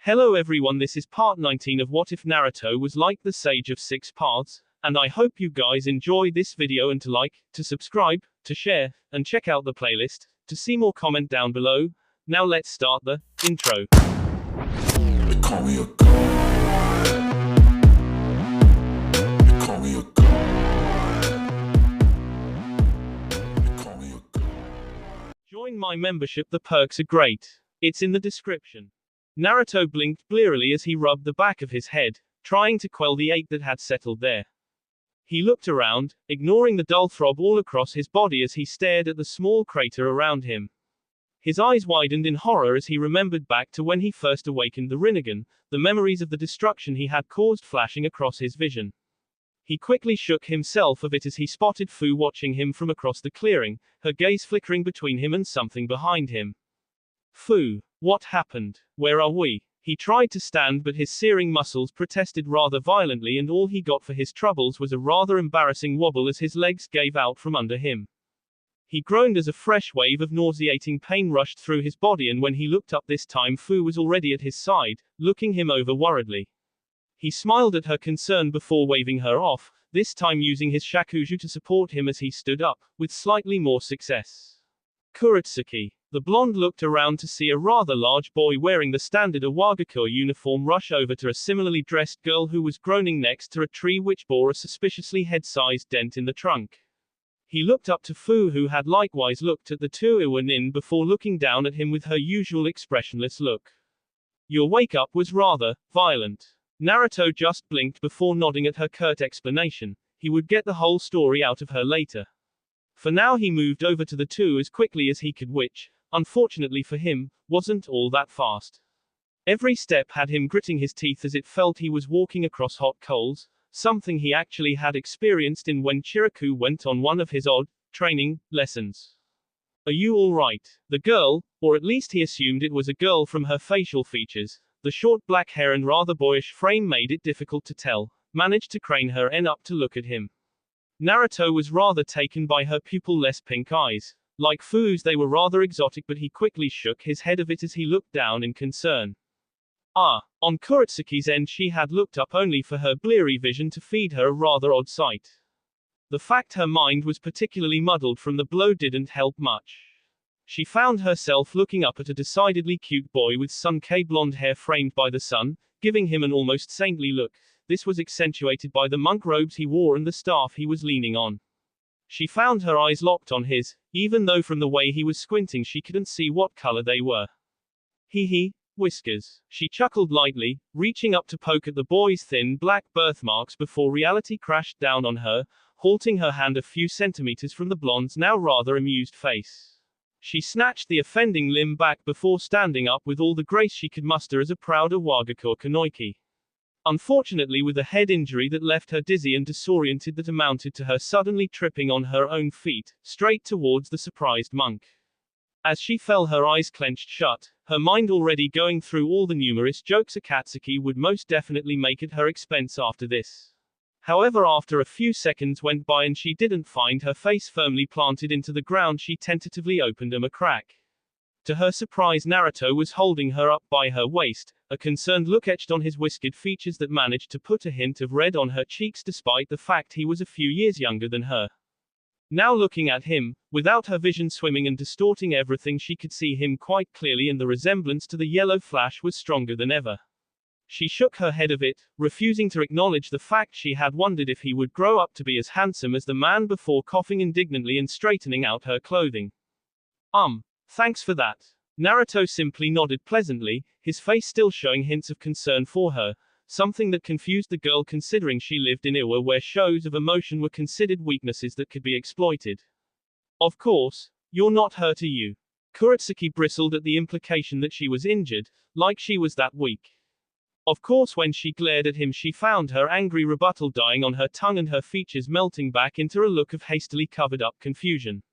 Hello everyone, this is part 19 of What If Naruto Was Like the Sage of Six Paths, and I hope you guys enjoy this video and to like, to subscribe, to share, and check out the playlist, to see more comment down below. Now let's start the intro. They call me a god. They call me a god. They call me a god. Join my membership, the perks are great. It's in the description. Naruto blinked blearily as he rubbed the back of his head, trying to quell the ache that had settled there. He looked around, ignoring the dull throb all across his body as he stared at the small crater around him. His eyes widened in horror as he remembered back to when he first awakened the Rinnegan, the memories of the destruction he had caused flashing across his vision. He quickly shook himself of it as he spotted Fu watching him from across the clearing, her gaze flickering between him and something behind him. Fu, what happened? Where are we? He tried to stand, but his searing muscles protested rather violently, and all he got for his troubles was a rather embarrassing wobble as his legs gave out from under him. He groaned as a fresh wave of nauseating pain rushed through his body, and when he looked up this time Fu was already at his side, looking him over worriedly. He smiled at her concern before waving her off, this time using his shakuju to support him as he stood up, with slightly more success. Kuretsuki. The blonde looked around to see a rather large boy wearing the standard Awagakure uniform rush over to a similarly dressed girl who was groaning next to a tree which bore a suspiciously head-sized dent in the trunk. He looked up to Fu, who had likewise looked at the two Iwanin before looking down at him with her usual expressionless look. Your wake-up was rather violent. Naruto just blinked before nodding at her curt explanation. He would get the whole story out of her later. For now he moved over to the two as quickly as he could, which, unfortunately for him, wasn't all that fast. Every step had him gritting his teeth as it felt he was walking across hot coals, something he actually had experienced in when Chiraku went on one of his odd training lessons. Are you all right? The girl, or at least he assumed it was a girl from her facial features, the short black hair and rather boyish frame made it difficult to tell, managed to crane her head up to look at him. Naruto was rather taken by her pupil-less pink eyes. Like Fu's, they were rather exotic, but he quickly shook his head of it as he looked down in concern. On Kuretsuki's end, she had looked up only for her bleary vision to feed her a rather odd sight. The fact her mind was particularly muddled from the blow didn't help much. She found herself looking up at a decidedly cute boy with sun-kei blonde hair framed by the sun, giving him an almost saintly look. This was accentuated by the monk robes he wore and the staff he was leaning on. She found her eyes locked on his, even though from the way he was squinting she couldn't see what color they were. Hee, whiskers. She chuckled lightly, reaching up to poke at the boy's thin black birthmarks before reality crashed down on her, halting her hand a few centimeters from the blonde's now rather amused face. She snatched the offending limb back before standing up with all the grace she could muster as a proud Awagakure Kunoichi. Unfortunately, with a head injury that left her dizzy and disoriented that amounted to her suddenly tripping on her own feet, straight towards the surprised monk. As she fell, her eyes clenched shut, her mind already going through all the numerous jokes Akatsuki would most definitely make at her expense after this. However, after a few seconds went by and she didn't find her face firmly planted into the ground, she tentatively opened a crack. To her surprise, Naruto was holding her up by her waist, a concerned look etched on his whiskered features that managed to put a hint of red on her cheeks despite the fact he was a few years younger than her. Now looking at him, without her vision swimming and distorting everything, she could see him quite clearly, and the resemblance to the yellow flash was stronger than ever. She shook her head of it, refusing to acknowledge the fact she had wondered if he would grow up to be as handsome as the man before, coughing indignantly and straightening out her clothing. Thanks for that. Naruto simply nodded pleasantly, his face still showing hints of concern for her, something that confused the girl considering she lived in Iwa where shows of emotion were considered weaknesses that could be exploited. Of course, you're not hurt, are you? Kuretsuki bristled at the implication that she was injured, like she was that weak. Of course, when she glared at him she found her angry rebuttal dying on her tongue and her features melting back into a look of hastily covered up confusion.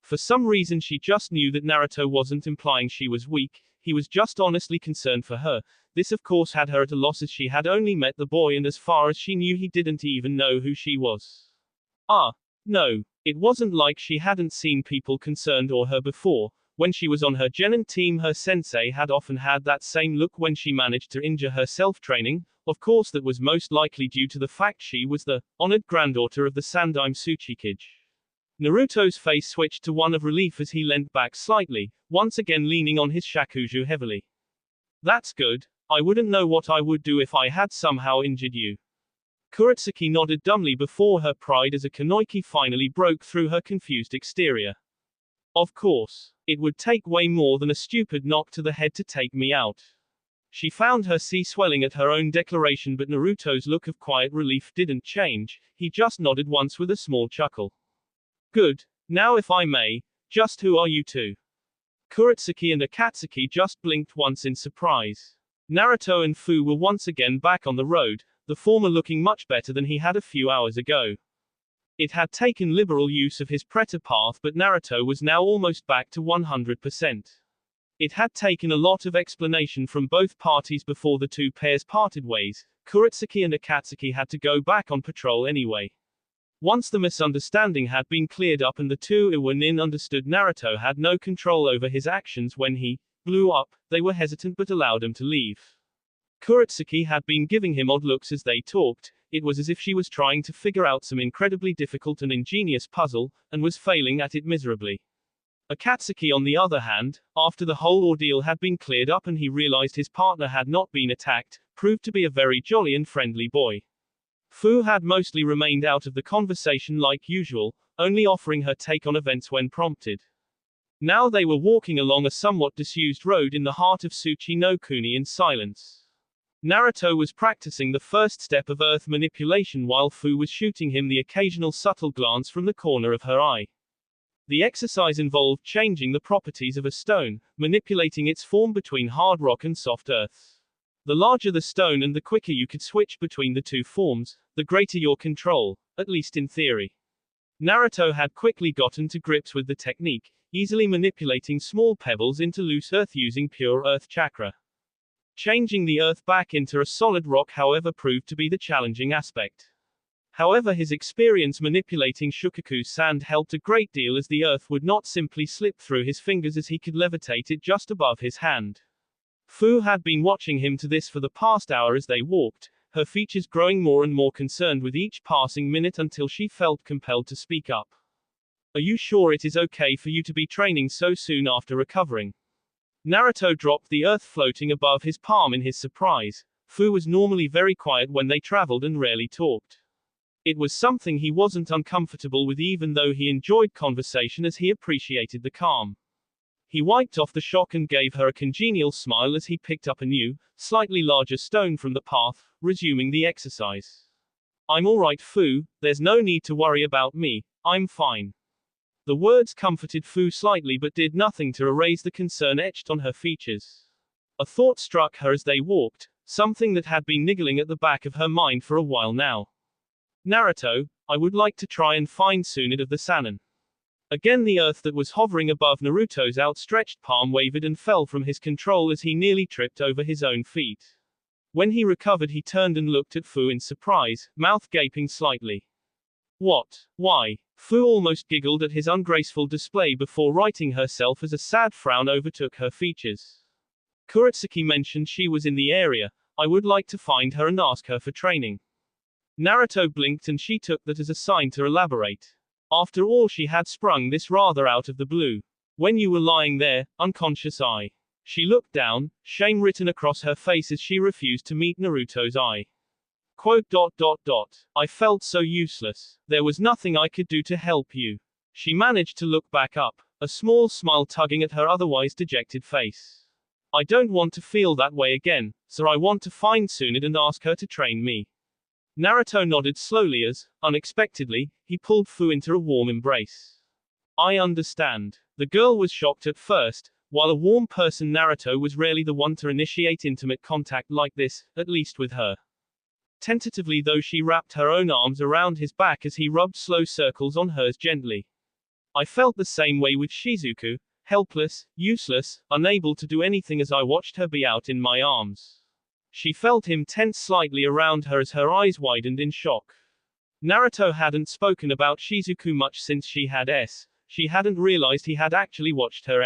For some reason she just knew that Naruto wasn't implying she was weak, he was just honestly concerned for her. This of course had her at a loss as she had only met the boy and as far as she knew he didn't even know who she was. No, it wasn't like she hadn't seen people concerned or her before, When she was on her genin team, her sensei had often had that same look when she managed to injure herself training. Of course, that was most likely due to the fact she was the honored granddaughter of the Sandaime Tsuchikage. Naruto's face switched to one of relief as he leant back slightly, once again leaning on his shakuju heavily. That's good. I wouldn't know what I would do if I had somehow injured you. Kurotsuki nodded dumbly before her pride as a kanoiki finally broke through her confused exterior. Of course. It would take way more than a stupid knock to the head to take me out. She found her sea swelling at her own declaration, but Naruto's look of quiet relief didn't change. He just nodded once with a small chuckle. Good. Now if I may, just who are you two? Kurotsuki and Akatsuki just blinked once in surprise. Naruto and Fu were once again back on the road, the former looking much better than he had a few hours ago. It had taken liberal use of his Preta path, but Naruto was now almost back to 100%. It had taken a lot of explanation from both parties before the two pairs parted ways. Kurotsuki and Akatsuki had to go back on patrol anyway. Once the misunderstanding had been cleared up and the two Iwanin understood Naruto had no control over his actions when he blew up, they were hesitant but allowed him to leave. Kurotsuki had been giving him odd looks as they talked. It was as if she was trying to figure out some incredibly difficult and ingenious puzzle, and was failing at it miserably. Akatsuki, on the other hand, after the whole ordeal had been cleared up and he realized his partner had not been attacked, proved to be a very jolly and friendly boy. Fu had mostly remained out of the conversation like usual, only offering her take on events when prompted. Now they were walking along a somewhat disused road in the heart of Tsuchi no Kuni in silence. Naruto was practicing the first step of earth manipulation while Fu was shooting him the occasional subtle glance from the corner of her eye. The exercise involved changing the properties of a stone, manipulating its form between hard rock and soft earth. The larger the stone and the quicker you could switch between the two forms, the greater your control, at least in theory. Naruto had quickly gotten to grips with the technique, easily manipulating small pebbles into loose earth using pure earth chakra. Changing the earth back into a solid rock, however, proved to be the challenging aspect. However, his experience manipulating Shukaku's sand helped a great deal, as the earth would not simply slip through his fingers as he could levitate it just above his hand. Fu had been watching him to this for the past hour as they walked, her features growing more and more concerned with each passing minute until she felt compelled to speak up. Are you sure it is okay for you to be training so soon after recovering? Naruto dropped the earth floating above his palm in his surprise. Fu was normally very quiet when they traveled and rarely talked. It was something he wasn't uncomfortable with, even though he enjoyed conversation as he appreciated the calm. He wiped off the shock and gave her a congenial smile as he picked up a new, slightly larger stone from the path, resuming the exercise. I'm alright, Fu, there's no need to worry about me, I'm fine. The words comforted Fu slightly but did nothing to erase the concern etched on her features. A thought struck her as they walked, something that had been niggling at the back of her mind for a while now. Naruto, I would like to try and find Tsunade of the Sannin. Again the earth that was hovering above Naruto's outstretched palm wavered and fell from his control as he nearly tripped over his own feet. When he recovered, he turned and looked at Fu in surprise, mouth gaping slightly. What? Why? Fu almost giggled at his ungraceful display before righting herself as a sad frown overtook her features. Kurotsuki mentioned she was in the area. I would like to find her and ask her for training. Naruto blinked and she took that as a sign to elaborate. After all, she had sprung this rather out of the blue. When you were lying there, unconscious, She looked down, shame written across her face as she refused to meet Naruto's eye. Quote, I felt so useless. There was nothing I could do to help you. She managed to look back up, a small smile tugging at her otherwise dejected face. I don't want to feel that way again, so I want to find Tsunade and ask her to train me. Naruto nodded slowly as, unexpectedly, he pulled Fu into a warm embrace. I understand. The girl was shocked at first. While a warm person, Naruto was rarely the one to initiate intimate contact like this, at least with her. Tentatively though, she wrapped her own arms around his back as he rubbed slow circles on hers gently. I felt the same way with Shizuku, helpless, useless, unable to do anything as I watched her be out in my arms. She felt him tense slightly around her as her eyes widened in shock. Naruto hadn't spoken about Shizuku much since she hadn't realized he had actually watched her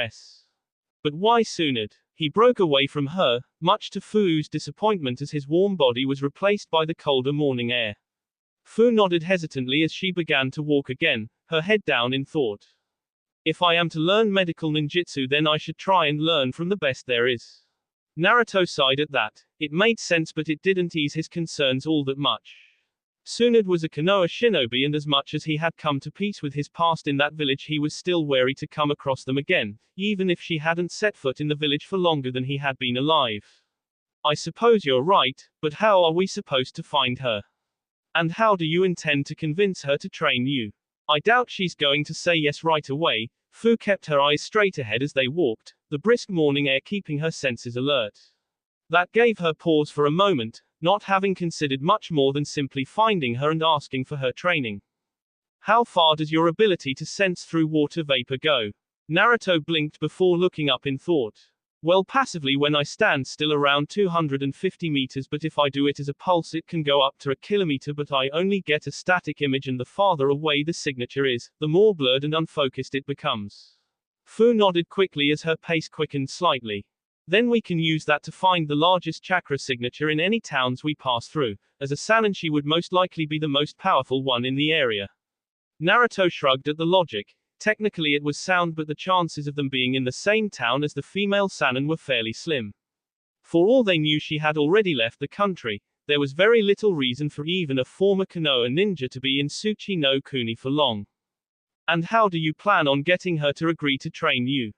But why Tsunade? He broke away from her, much to Fu's disappointment as his warm body was replaced by the colder morning air. Fu nodded hesitantly as she began to walk again, her head down in thought. If I am to learn medical ninjutsu, then I should try and learn from the best there is. Naruto sighed at that. It made sense, but it didn't ease his concerns all that much. Tsunade was a Konoha shinobi, and as much as he had come to peace with his past in that village, he was still wary to come across them again, even if she hadn't set foot in the village for longer than he had been alive. I suppose you're right, but how are we supposed to find her? And how do you intend to convince her to train you? I doubt she's going to say yes right away. Fu kept her eyes straight ahead as they walked, the brisk morning air keeping her senses alert. That gave her pause for a moment, not having considered much more than simply finding her and asking for her training. How far does your ability to sense through water vapor go? Naruto blinked before looking up in thought. Well, passively when I stand still around 250 meters, but if I do it as a pulse it can go up to a kilometer, but I only get a static image, and the farther away the signature is, the more blurred and unfocused it becomes. Fu nodded quickly as her pace quickened slightly. Then we can use that to find the largest chakra signature in any towns we pass through, as a Sannin she would most likely be the most powerful one in the area. Naruto shrugged at the logic. Technically it was sound, but the chances of them being in the same town as the female Sannin were fairly slim. For all they knew, she had already left the country. There was very little reason for even a former Konoha ninja to be in Tsuchi no Kuni for long. And how do you plan on getting her to agree to train you?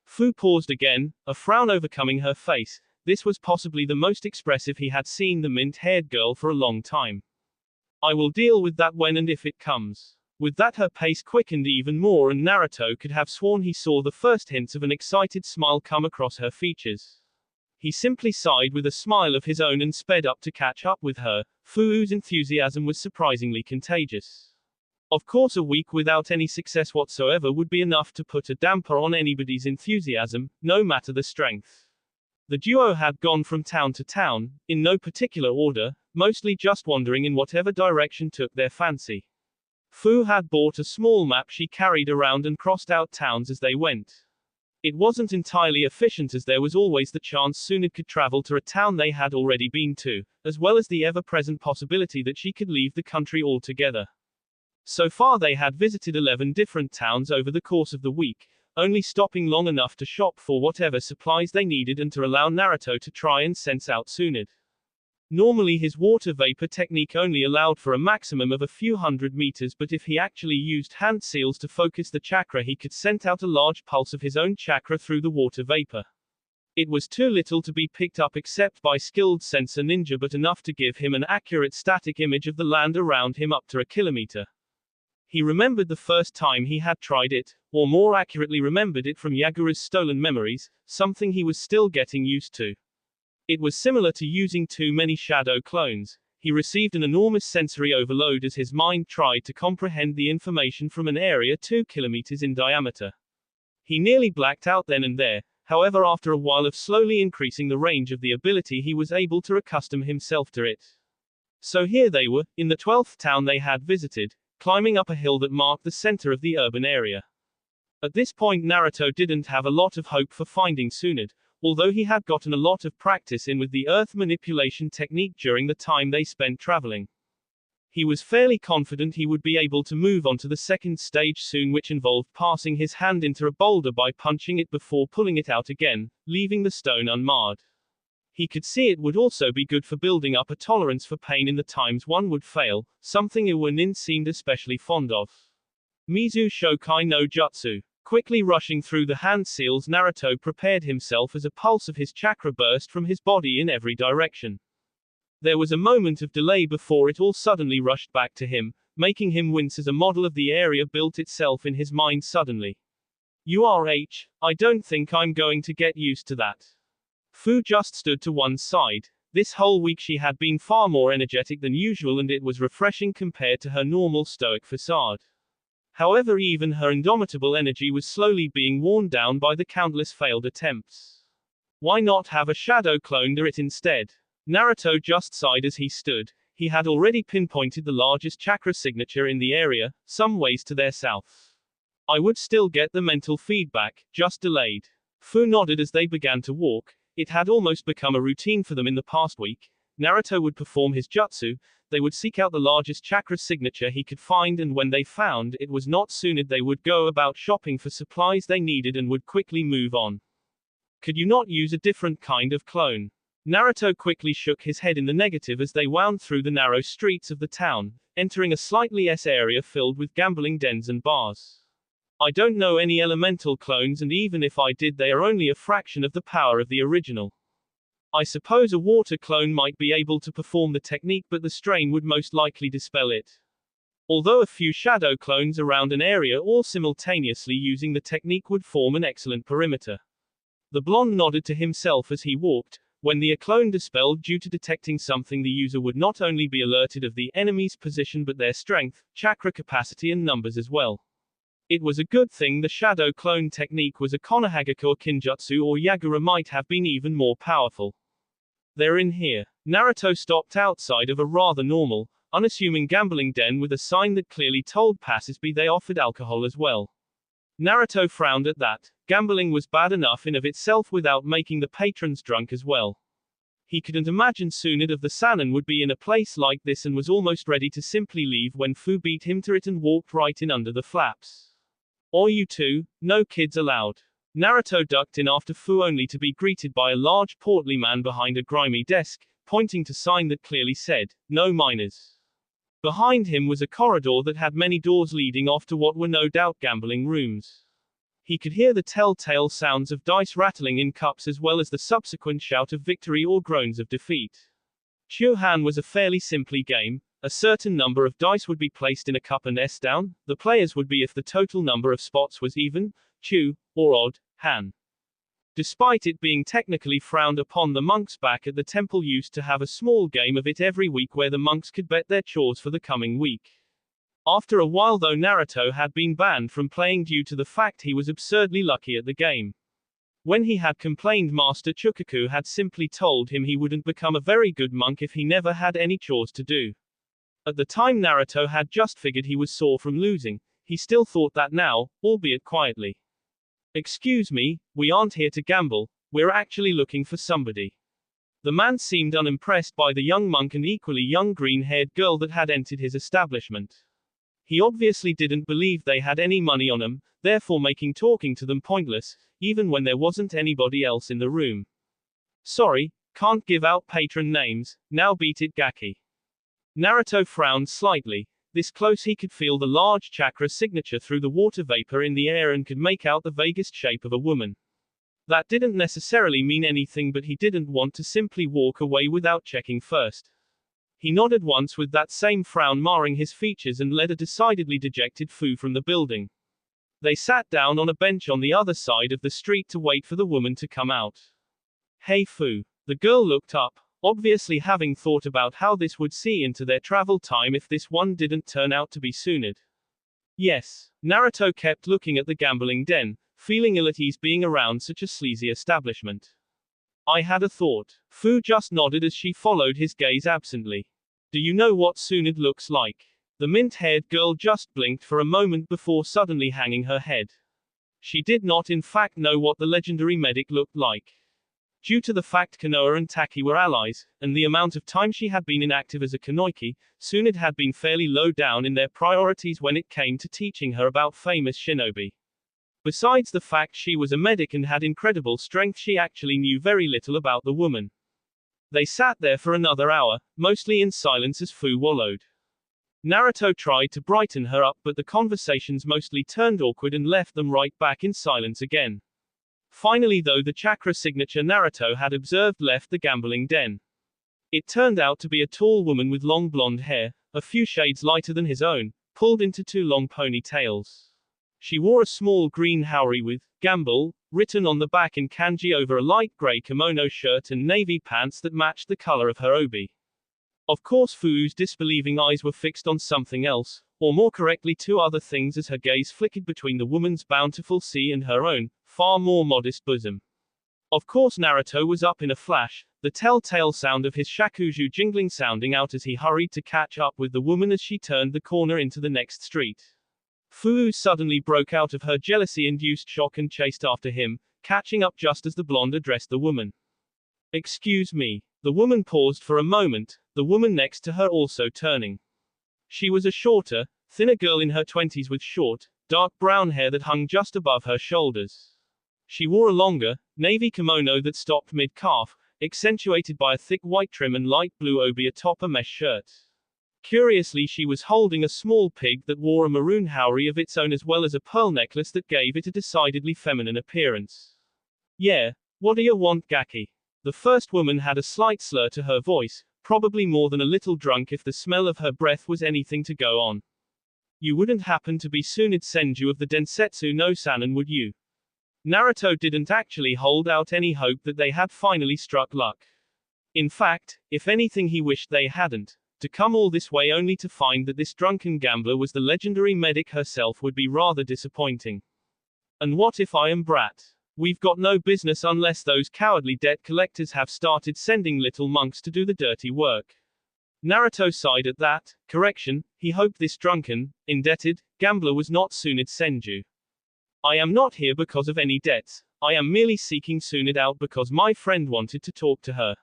Fu paused again, a frown overcoming her face. This was possibly the most expressive he had seen the mint-haired girl for a long time. I will deal with that when and if it comes. With that her pace quickened even more, and Naruto could have sworn he saw the first hints of an excited smile come across her features. He simply sighed with a smile of his own and sped up to catch up with her. Fu's enthusiasm was surprisingly contagious. Of course, a week without any success whatsoever would be enough to put a damper on anybody's enthusiasm, no matter the strength. The duo had gone from town to town, in no particular order, mostly just wandering in whatever direction took their fancy. Fu had bought a small map she carried around and crossed out towns as they went. It wasn't entirely efficient, as there was always the chance Tsunade could travel to a town they had already been to, as well as the ever-present possibility that she could leave the country altogether. So far they had visited 11 different towns over the course of the week, only stopping long enough to shop for whatever supplies they needed and to allow Naruto to try and sense out Tsunade. Normally his water vapor technique only allowed for a maximum of a few hundred meters, but if he actually used hand seals to focus the chakra, he could send out a large pulse of his own chakra through the water vapor. It was too little to be picked up except by skilled sensor ninja, but enough to give him an accurate static image of the land around him up to a kilometer. He remembered the first time he had tried it, or more accurately remembered it from Yagura's stolen memories, something he was still getting used to. It was similar to using too many shadow clones. He received an enormous sensory overload as his mind tried to comprehend the information from an area 2 kilometers in diameter. He nearly blacked out then and there. However, after a while of slowly increasing the range of the ability, he was able to accustom himself to it. So here they were, in the 12th town they had visited, climbing up a hill that marked the center of the urban area. At this point Naruto didn't have a lot of hope for finding Tsunade, although he had gotten a lot of practice in with the earth manipulation technique during the time they spent traveling. He was fairly confident he would be able to move on to the second stage soon, which involved passing his hand into a boulder by punching it before pulling it out again, leaving the stone unmarred. He could see it would also be good for building up a tolerance for pain in the times one would fail, something Iwanin seemed especially fond of. Mizu Shokai no Jutsu. Quickly rushing through the hand seals, Naruto prepared himself as a pulse of his chakra burst from his body in every direction. There was a moment of delay before it all suddenly rushed back to him, making him wince as a model of the area built itself in his mind suddenly. I don't think I'm going to get used to that. Fu just stood to one side. This whole week she had been far more energetic than usual, and it was refreshing compared to her normal stoic facade. However, even her indomitable energy was slowly being worn down by the countless failed attempts. Why not have a shadow clone do it instead? Naruto just sighed as he stood. He had already pinpointed the largest chakra signature in the area, some ways to their south. I would still get the mental feedback, just delayed. Fu nodded as they began to walk. It had almost become a routine for them in the past week. Naruto would perform his jutsu, they would seek out the largest chakra signature he could find, and when they found it was not soon they would go about shopping for supplies they needed and would quickly move on. Could you not use a different kind of clone? Naruto quickly shook his head in the negative as they wound through the narrow streets of the town, entering a slightly area filled with gambling dens and bars. I don't know any elemental clones, and even if I did, they are only a fraction of the power of the original. I suppose a water clone might be able to perform the technique, but the strain would most likely dispel it. Although a few shadow clones around an area all simultaneously using the technique would form an excellent perimeter. The blonde nodded to himself as he walked. When the clone dispelled due to detecting something, the user would not only be alerted of the enemy's position but their strength, chakra capacity and numbers as well. It was a good thing the shadow clone technique was a Konohagakure Kinjutsu, or Yagura might have been even more powerful. They're in here. Naruto stopped outside of a rather normal, unassuming gambling den with a sign that clearly told passersby they offered alcohol as well. Naruto frowned at that. Gambling was bad enough in of itself without making the patrons drunk as well. He couldn't imagine Tsunade of the Sannin would be in a place like this and was almost ready to simply leave when Fu beat him to it and walked right in under the flaps. Or you two, no kids allowed. Naruto ducked in after Fu only to be greeted by a large portly man behind a grimy desk, pointing to a sign that clearly said, "No minors." Behind him was a corridor that had many doors leading off to what were no doubt gambling rooms. He could hear the telltale sounds of dice rattling in cups as well as the subsequent shout of victory or groans of defeat. Chuhan was a fairly simple game. A certain number of dice would be placed in a cup and S down. The players would be if the total number of spots was even, chu, or odd, han. Despite it being technically frowned upon, the monks back at the temple used to have a small game of it every week where the monks could bet their chores for the coming week. After a while though, Naruto had been banned from playing due to the fact he was absurdly lucky at the game. When he had complained, Master Chukaku had simply told him he wouldn't become a very good monk if he never had any chores to do. At the time Naruto had just figured he was sore from losing. He still thought that now, albeit quietly. "Excuse me, we aren't here to gamble, we're actually looking for somebody." The man seemed unimpressed by the young monk and equally young green-haired girl that had entered his establishment. He obviously didn't believe they had any money on them, therefore making talking to them pointless, even when there wasn't anybody else in the room. "Sorry, can't give out patron names, now beat it Gaki." Naruto frowned slightly. This close he could feel the large chakra signature through the water vapor in the air and could make out the vaguest shape of a woman. That didn't necessarily mean anything, but he didn't want to simply walk away without checking first. He nodded once with that same frown marring his features and led a decidedly dejected Fu from the building. They sat down on a bench on the other side of the street to wait for the woman to come out. "Hey Fu." The girl looked up, obviously having thought about how this would see into their travel time if this one didn't turn out to be Tsunade. "Yes." Naruto kept looking at the gambling den, feeling ill at ease being around such a sleazy establishment. "I had a thought." Fu just nodded as she followed his gaze absently. "Do you know what Tsunade looks like?" The mint-haired girl just blinked for a moment before suddenly hanging her head. She did not in fact know what the legendary medic looked like. Due to the fact Konoha and Taki were allies, and the amount of time she had been inactive as a Kunoichi, Tsunade had been fairly low down in their priorities when it came to teaching her about famous shinobi. Besides the fact she was a medic and had incredible strength, she actually knew very little about the woman. They sat there for another hour, mostly in silence as Fu wallowed. Naruto tried to brighten her up, but the conversations mostly turned awkward and left them right back in silence again. Finally though, the chakra signature Naruto had observed left the gambling den. It turned out to be a tall woman with long blonde hair, a few shades lighter than his own, pulled into two long ponytails. She wore a small green haori with "Gamble" written on the back in kanji over a light gray kimono shirt and navy pants that matched the color of her obi. Of course Fu's disbelieving eyes were fixed on something else, or more correctly two other things, as her gaze flickered between the woman's bountiful sea and her own, far more modest bosom. Of course Naruto was up in a flash, the telltale sound of his shakuju jingling sounding out as he hurried to catch up with the woman as she turned the corner into the next street. Fu suddenly broke out of her jealousy-induced shock and chased after him, catching up just as the blonde addressed the woman. Excuse me. The woman paused for a moment, the woman next to her also turning. She was a shorter, thinner girl in her 20s with short, dark brown hair that hung just above her shoulders. She wore a longer, navy kimono that stopped mid-calf, accentuated by a thick white trim and light blue obi atop a mesh shirt. Curiously, she was holding a small pig that wore a maroon haori of its own as well as a pearl necklace that gave it a decidedly feminine appearance. Yeah, what do you want, Gaki? The first woman had a slight slur to her voice, probably more than a little drunk if the smell of her breath was anything to go on. You wouldn't happen to be Tsunade Senju of the Densetsu no Sanin, would you? Naruto didn't actually hold out any hope that they had finally struck luck. In fact, if anything, he wished they hadn't. To come all this way only to find that this drunken gambler was the legendary medic herself would be rather disappointing. And what if I am Brat? We've got no business unless those cowardly debt collectors have started sending little monks to do the dirty work. Naruto sighed at that. Correction, he hoped this drunken, indebted, gambler was not Tsunade Senju. I am not here because of any debts, I am merely seeking Tsunade out because my friend wanted to talk to her.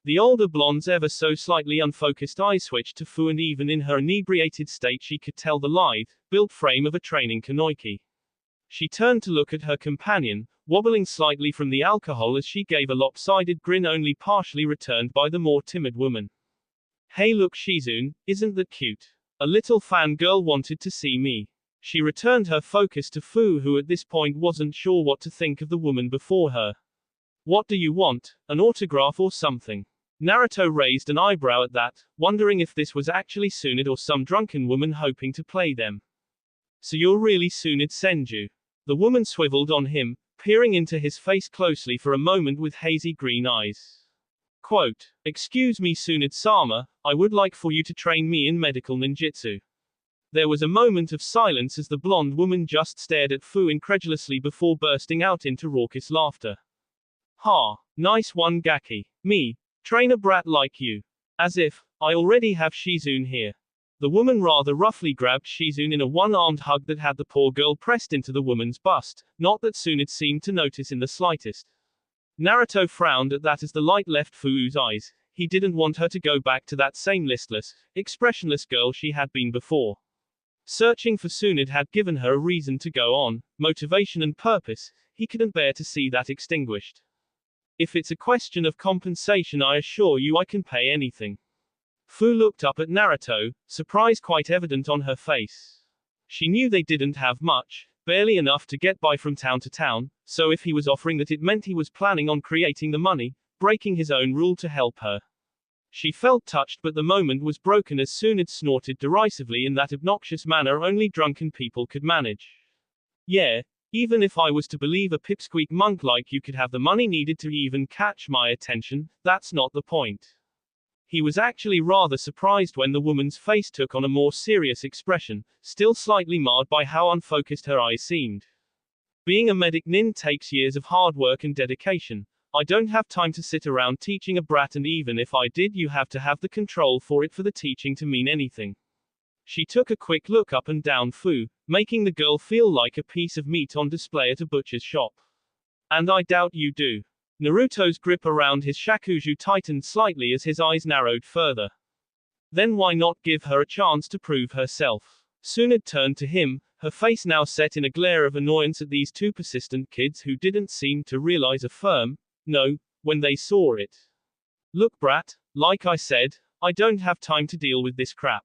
The older blonde's ever so slightly unfocused eyes switched to Fu, and even in her inebriated state she could tell the lithe, built frame of a training Kunoichi. She turned to look at her companion, wobbling slightly from the alcohol as she gave a lopsided grin only partially returned by the more timid woman. Hey look Shizune, isn't that cute? A little fangirl wanted to see me. She returned her focus to Fu, who at this point wasn't sure what to think of the woman before her. What do you want, an autograph or something? Naruto raised an eyebrow at that, wondering if this was actually Tsunade or some drunken woman hoping to play them. So you're really Tsunade Senju? The woman swiveled on him, peering into his face closely for a moment with hazy green eyes. Quote, excuse me Tsunade-sama, I would like for you to train me in medical ninjutsu. There was a moment of silence as the blonde woman just stared at Fu incredulously before bursting out into raucous laughter. Ha, nice one Gaki. Me, train a brat like you. As if, I already have Shizune here. The woman rather roughly grabbed Shizune in a one-armed hug that had the poor girl pressed into the woman's bust, not that Tsunade seemed to notice in the slightest. Naruto frowned at that as the light left Fu's eyes. He didn't want her to go back to that same listless, expressionless girl she had been before. Searching for Tsunade had given her a reason to go on, motivation and purpose. He couldn't bear to see that extinguished. If it's a question of compensation, I assure you I can pay anything. Fu looked up at Naruto, surprise quite evident on her face. She knew they didn't have much, barely enough to get by from town to town, so if he was offering that, it meant he was planning on creating the money, breaking his own rule to help her. She felt touched, but the moment was broken as Tsunade snorted derisively in that obnoxious manner only drunken people could manage. Yeah, even if I was to believe a pipsqueak monk like you could have the money needed to even catch my attention, that's not the point. He was actually rather surprised when the woman's face took on a more serious expression, still slightly marred by how unfocused her eyes seemed. Being a medic nin takes years of hard work and dedication. I don't have time to sit around teaching a brat, and even if I did, you have to have the control for it for the teaching to mean anything. She took a quick look up and down Fu, making the girl feel like a piece of meat on display at a butcher's shop. And I doubt you do. Naruto's grip around his shakuju tightened slightly as his eyes narrowed further. Then why not give her a chance to prove herself? Tsunade turned to him, her face now set in a glare of annoyance at these two persistent kids who didn't seem to realize a firm no when they saw it. Look brat, like I said, I don't have time to deal with this crap.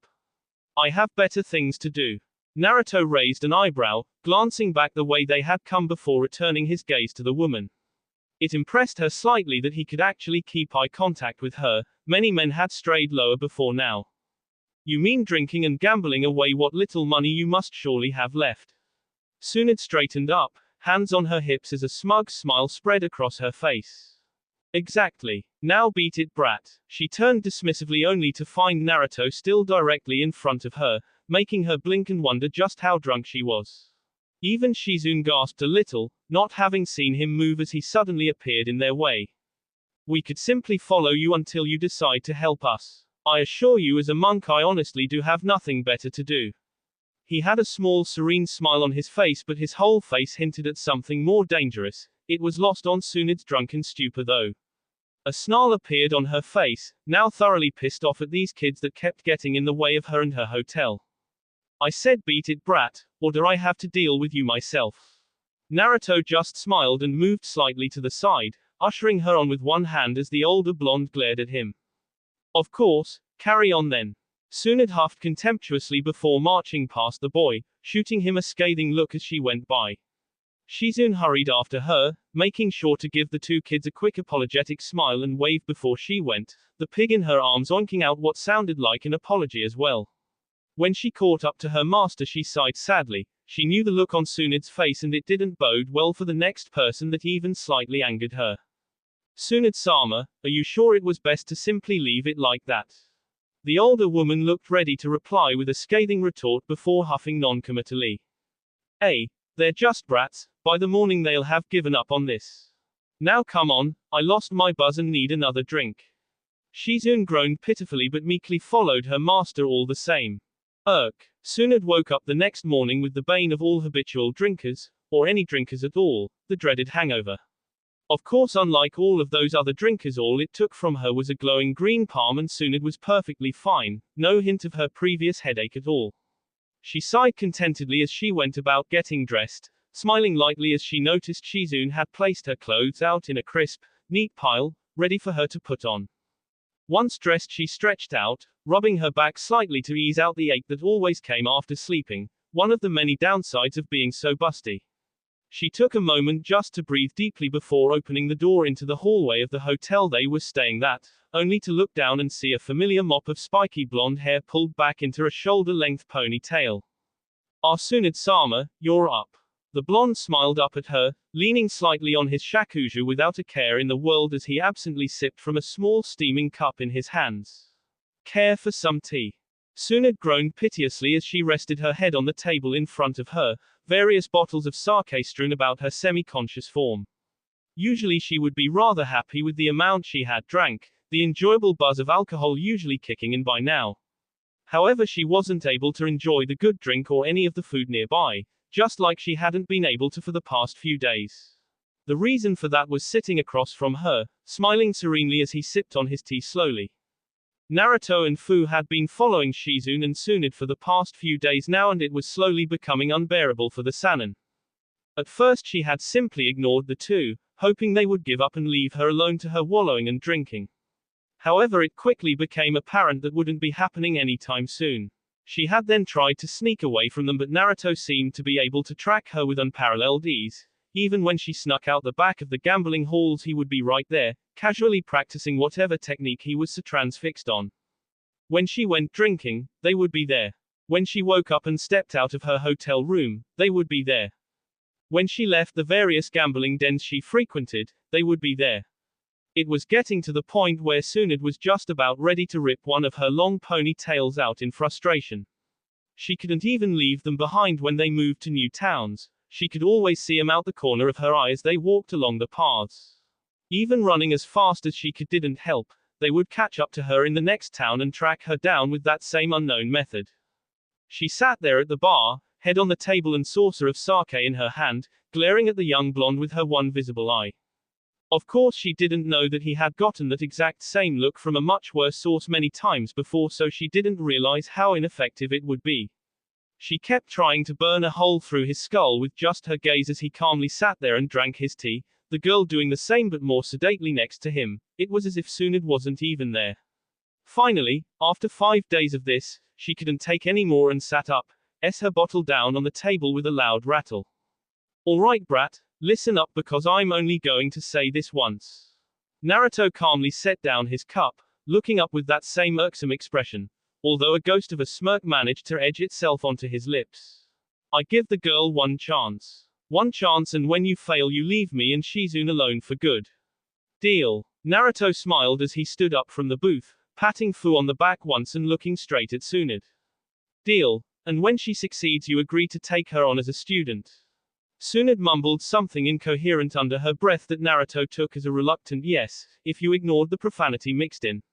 I have better things to do. Naruto raised an eyebrow, glancing back the way they had come before returning his gaze to the woman. It impressed her slightly that he could actually keep eye contact with her. Many men had strayed lower before now. You mean drinking and gambling away what little money you must surely have left? Tsunade straightened up, hands on her hips as a smug smile spread across her face. Exactly. Now beat it brat. She turned dismissively only to find Naruto still directly in front of her, making her blink and wonder just how drunk she was. Even Shizune gasped a little, not having seen him move as he suddenly appeared in their way. We could simply follow you until you decide to help us. I assure you as a monk I honestly do have nothing better to do. He had a small serene smile on his face, but his whole face hinted at something more dangerous. It was lost on Tsunade's drunken stupor though. A snarl appeared on her face, now thoroughly pissed off at these kids that kept getting in the way of her and her hotel. I said beat it brat, or do I have to deal with you myself? Naruto just smiled and moved slightly to the side, ushering her on with one hand as the older blonde glared at him. Of course, carry on then. Tsunade huffed contemptuously before marching past the boy, shooting him a scathing look as she went by. Shizune hurried after her, making sure to give the two kids a quick apologetic smile and wave before she went, the pig in her arms oinking out what sounded like an apology as well. When she caught up to her master she sighed sadly. She knew the look on Tsunade's face and it didn't bode well for the next person that even slightly angered her. Tsunade-sama, are you sure it was best to simply leave it like that? The older woman looked ready to reply with a scathing retort before huffing noncommittally. They're just brats, by the morning they'll have given up on this. Now come on, I lost my buzz and need another drink. Shizune groaned pitifully but meekly followed her master all the same. Tsunade woke up the next morning with the bane of all habitual drinkers, or any drinkers at all, the dreaded hangover. Of course, unlike all of those other drinkers, all it took from her was a glowing green palm and Tsunade was perfectly fine, no hint of her previous headache at all. She sighed contentedly as she went about getting dressed, smiling lightly as she noticed Shizune had placed her clothes out in a crisp, neat pile, ready for her to put on. Once dressed she stretched out, rubbing her back slightly to ease out the ache that always came after sleeping, one of the many downsides of being so busty. She took a moment just to breathe deeply before opening the door into the hallway of the hotel they were staying at, only to look down and see a familiar mop of spiky blonde hair pulled back into a shoulder-length ponytail. Tsunade-sama, you're up. The blonde smiled up at her, leaning slightly on his shakuju without a care in the world as he absently sipped from a small steaming cup in his hands. Care for some tea? Tsunade groaned piteously as she rested her head on the table in front of her, various bottles of sake strewn about her semi-conscious form. Usually she would be rather happy with the amount she had drank, the enjoyable buzz of alcohol usually kicking in by now. However, she wasn't able to enjoy the good drink or any of the food nearby, just like she hadn't been able to for the past few days. The reason for that was sitting across from her, smiling serenely as he sipped on his tea slowly. Naruto and Fu had been following Shizune and Tsunade for the past few days now and it was slowly becoming unbearable for the Sannin. At first she had simply ignored the two, hoping they would give up and leave her alone to her wallowing and drinking. However, it quickly became apparent that wouldn't be happening anytime soon. She had then tried to sneak away from them but Naruto seemed to be able to track her with unparalleled ease. Even when she snuck out the back of the gambling halls he would be right there, casually practicing whatever technique he was so transfixed on. When she went drinking, they would be there. When she woke up and stepped out of her hotel room, they would be there. When she left the various gambling dens she frequented, they would be there. It was getting to the point where Tsunade was just about ready to rip one of her long ponytails out in frustration. She couldn't even leave them behind when they moved to new towns. She could always see them out the corner of her eye as they walked along the paths. Even running as fast as she could didn't help. They would catch up to her in the next town and track her down with that same unknown method. She sat there at the bar, head on the table and saucer of sake in her hand, glaring at the young blonde with her one visible eye. Of course she didn't know that he had gotten that exact same look from a much worse source many times before, so she didn't realize how ineffective it would be. She kept trying to burn a hole through his skull with just her gaze as he calmly sat there and drank his tea, the girl doing the same but more sedately next to him. It was as if Tsunade wasn't even there. Finally, after 5 days of this, she couldn't take any more and sat up, her bottle down on the table with a loud rattle. Alright brat, listen up because I'm only going to say this once. Naruto calmly set down his cup, looking up with that same irksome expression, although a ghost of a smirk managed to edge itself onto his lips. I give the girl one chance. One chance, and when you fail you leave me and Shizune alone for good. Deal. Naruto smiled as he stood up from the booth, patting Fu on the back once and looking straight at Tsunade. Deal. And when she succeeds you agree to take her on as a student. Tsunade mumbled something incoherent under her breath that Naruto took as a reluctant yes, if you ignored the profanity mixed in.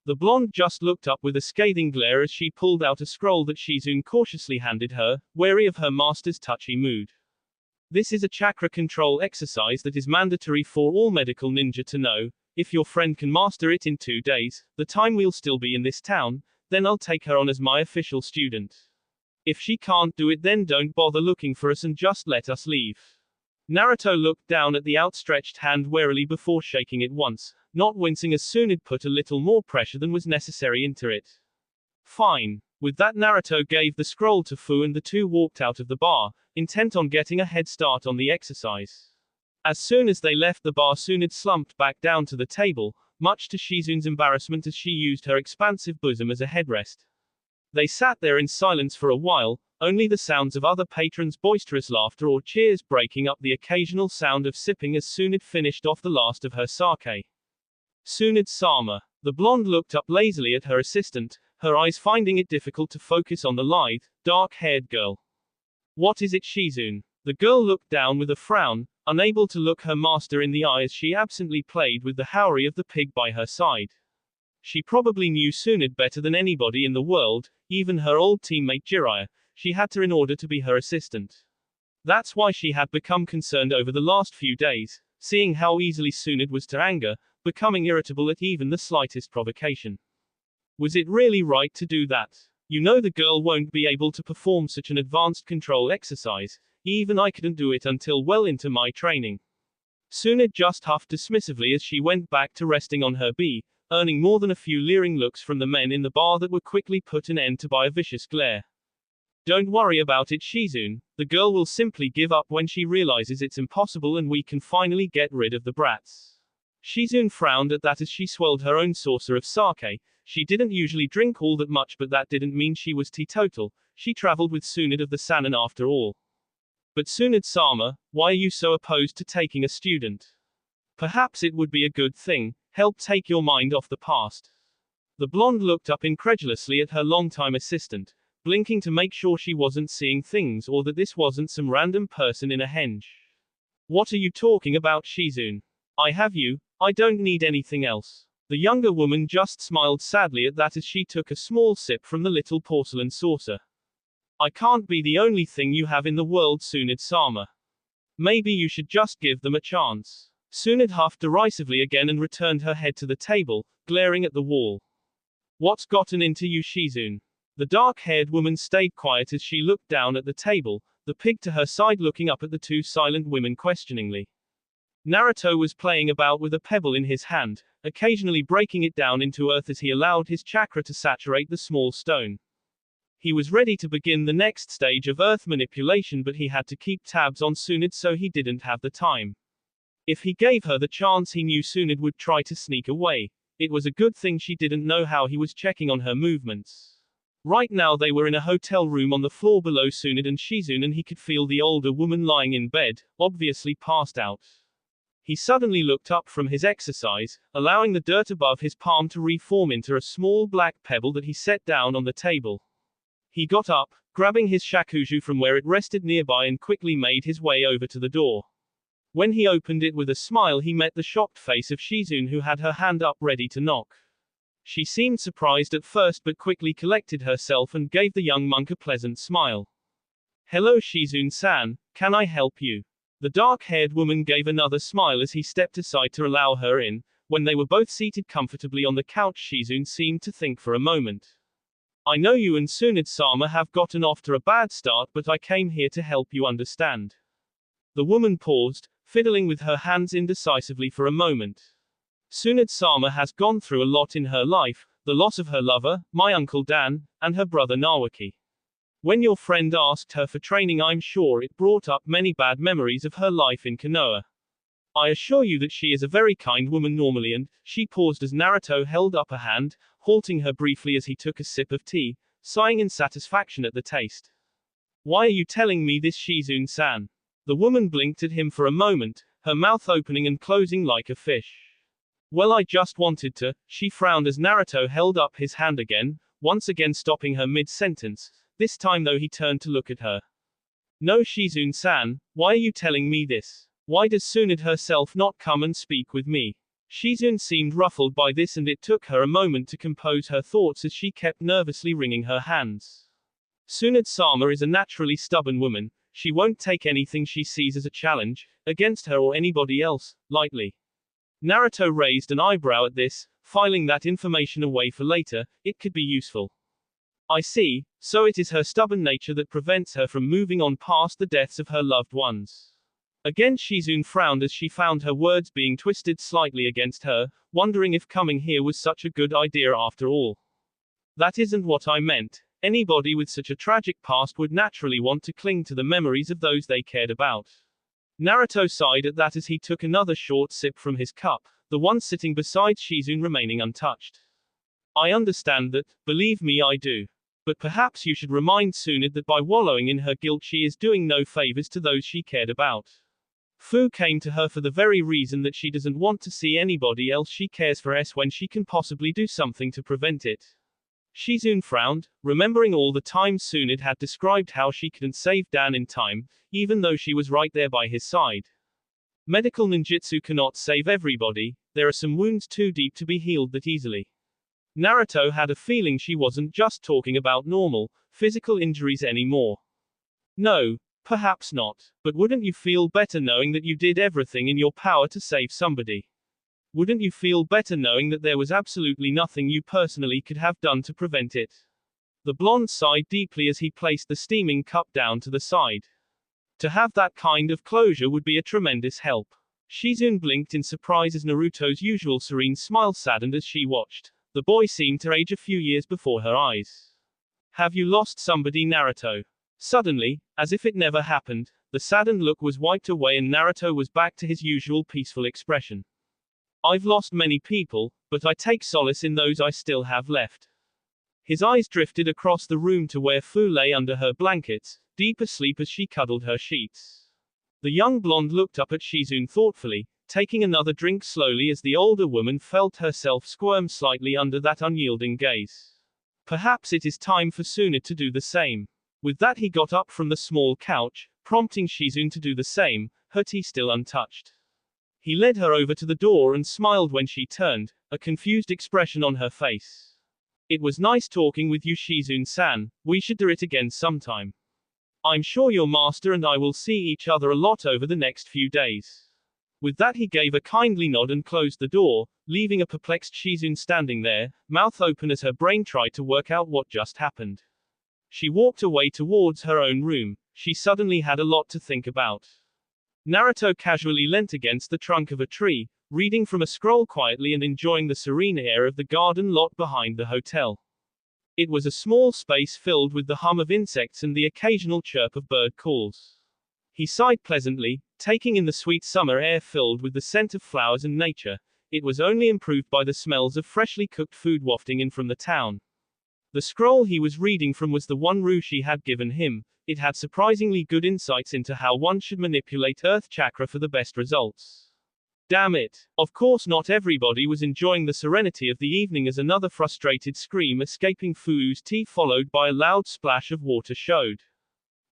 The blonde just looked up with a scathing glare as she pulled out a scroll that Shizune cautiously handed her, wary of her master's touchy mood. This is a chakra control exercise that is mandatory for all medical ninja to know. If your friend can master it in 2 days, the time we'll still be in this town, then I'll take her on as my official student. If she can't do it, then don't bother looking for us and just let us leave. Naruto looked down at the outstretched hand warily before shaking it once, not wincing as Tsunade put a little more pressure than was necessary into it. Fine. With that, Naruto gave the scroll to Fu and the two walked out of the bar, intent on getting a head start on the exercise. As soon as they left the bar, Tsunade slumped back down to the table, much to Shizune's embarrassment as she used her expansive bosom as a headrest. They sat there in silence for a while, only the sounds of other patrons' boisterous laughter or cheers breaking up the occasional sound of sipping as Tsunade finished off the last of her sake. Tsunade-sama. The blonde looked up lazily at her assistant, her eyes finding it difficult to focus on the lithe, dark-haired girl. What is it, Shizune? The girl looked down with a frown, unable to look her master in the eye as she absently played with the houri of the pig by her side. She probably knew Tsunade better than anybody in the world, even her old teammate Jiraiya. She had to in order to be her assistant. That's why she had become concerned over the last few days, seeing how easily Tsunade was to anger, becoming irritable at even the slightest provocation. Was it really right to do that? You know the girl won't be able to perform such an advanced control exercise. Even I couldn't do it until well into my training. Tsunade just huffed dismissively as she went back to resting on her bee, earning more than a few leering looks from the men in the bar that were quickly put an end to by a vicious glare. Don't worry about it, Shizune. The girl will simply give up when she realizes it's impossible and we can finally get rid of the brats. Shizune frowned at that as she swelled her own saucer of sake. She didn't usually drink all that much, but that didn't mean she was teetotal. She traveled with Tsunade of the Sannin after all. But Tsunade-sama, why are you so opposed to taking a student? Perhaps it would be a good thing, help take your mind off the past. The blonde looked up incredulously at her longtime assistant, blinking to make sure she wasn't seeing things or that this wasn't some random person in a henge. What are you talking about, Shizune? I have you, I don't need anything else. The younger woman just smiled sadly at that as she took a small sip from the little porcelain saucer. I can't be the only thing you have in the world, Tsunade-sama. Maybe you should just give them a chance. Tsunade huffed derisively again and returned her head to the table, glaring at the wall. What's gotten into you, Shizune? The dark-haired woman stayed quiet as she looked down at the table, the pig to her side looking up at the two silent women questioningly. Naruto was playing about with a pebble in his hand, occasionally breaking it down into earth as he allowed his chakra to saturate the small stone. He was ready to begin the next stage of earth manipulation, but he had to keep tabs on Tsunade, so he didn't have the time. If he gave her the chance, he knew Tsunade would try to sneak away. It was a good thing she didn't know how he was checking on her movements. Right now they were in a hotel room on the floor below Tsunade and Shizune, and he could feel the older woman lying in bed, obviously passed out. He suddenly looked up from his exercise, allowing the dirt above his palm to reform into a small black pebble that he set down on the table. He got up, grabbing his shakuju from where it rested nearby, and quickly made his way over to the door. When he opened it with a smile, he met the shocked face of Shizune, who had her hand up ready to knock. She seemed surprised at first but quickly collected herself and gave the young monk a pleasant smile. Hello, Shizune-san, can I help you? The dark-haired woman gave another smile as he stepped aside to allow her in. When they were both seated comfortably on the couch, Shizune seemed to think for a moment. I know you and Tsunade-sama have gotten off to a bad start, but I came here to help you understand. The woman paused, fiddling with her hands indecisively for a moment. Tsunade-sama has gone through a lot in her life, the loss of her lover, my uncle Dan, and her brother Nawaki. When your friend asked her for training, I'm sure it brought up many bad memories of her life in Konoha. I assure you that she is a very kind woman normally, and she paused as Naruto held up a hand, halting her briefly as he took a sip of tea, sighing in satisfaction at the taste. Why are you telling me this, Shizune-san? The woman blinked at him for a moment, her mouth opening and closing like a fish. Well, I just wanted to. She frowned as Naruto held up his hand again, once again stopping her mid-sentence. This time though he turned to look at her. No, Shizune-san, why are you telling me this? Why does Tsunade herself not come and speak with me? Shizune seemed ruffled by this, and it took her a moment to compose her thoughts as she kept nervously wringing her hands. Tsunade-sama is a naturally stubborn woman. she won't take anything she sees as a challenge, against her or anybody else, lightly. Naruto raised an eyebrow at this, filing that information away for later, it could be useful. I see, so it is her stubborn nature that prevents her from moving on past the deaths of her loved ones. Again Shizune frowned as she found her words being twisted slightly against her, wondering if coming here was such a good idea after all. That isn't what I meant. Anybody with such a tragic past would naturally want to cling to the memories of those they cared about. Naruto sighed at that as he took another short sip from his cup, the one sitting beside Shizune remaining untouched. I understand that, believe me I do. But perhaps you should remind Tsunade that by wallowing in her guilt she is doing no favors to those she cared about. Fu came to her for the very reason that she doesn't want to see anybody else she cares for when she can possibly do something to prevent it. Shizune frowned, remembering all the times Tsunade had described how she couldn't save Dan in time, even though she was right there by his side. Medical ninjutsu cannot save everybody, there are some wounds too deep to be healed that easily. Naruto had a feeling she wasn't just talking about normal, physical injuries anymore. No, perhaps not, but wouldn't you feel better knowing that you did everything in your power to save somebody? Wouldn't you feel better knowing that there was absolutely nothing you personally could have done to prevent it? The blonde sighed deeply as he placed the steaming cup down to the side. To have that kind of closure would be a tremendous help. Shizune blinked in surprise as Naruto's usual serene smile saddened as she watched. The boy seemed to age a few years before her eyes. Have you lost somebody, Naruto? Suddenly, as if it never happened, the saddened look was wiped away and Naruto was back to his usual peaceful expression. I've lost many people, but I take solace in those I still have left. His eyes drifted across the room to where Fu lay under her blankets, deep asleep as she cuddled her sheets. The young blonde looked up at Shizune thoughtfully, taking another drink slowly as the older woman felt herself squirm slightly under that unyielding gaze. Perhaps it is time for Tsunade to do the same. With that he got up from the small couch, prompting Shizune to do the same, her tea still untouched. He led her over to the door and smiled when she turned, a confused expression on her face. It was nice talking with you, Shizune-san, we should do it again sometime. I'm sure your master and I will see each other a lot over the next few days. With that he gave a kindly nod and closed the door, leaving a perplexed Shizune standing there, mouth open as her brain tried to work out what just happened. She walked away towards her own room. She suddenly had a lot to think about. Naruto casually leant against the trunk of a tree, reading from a scroll quietly and enjoying the serene air of the garden lot behind the hotel. It was a small space filled with the hum of insects and the occasional chirp of bird calls. He sighed pleasantly, taking in the sweet summer air filled with the scent of flowers and nature. It was only improved by the smells of freshly cooked food wafting in from the town. The scroll he was reading from was the one Rushi had given him. It had surprisingly good insights into how one should manipulate Earth chakra for the best results. Damn it. Of course not everybody was enjoying the serenity of the evening as another frustrated scream escaping Fu's tea followed by a loud splash of water showed.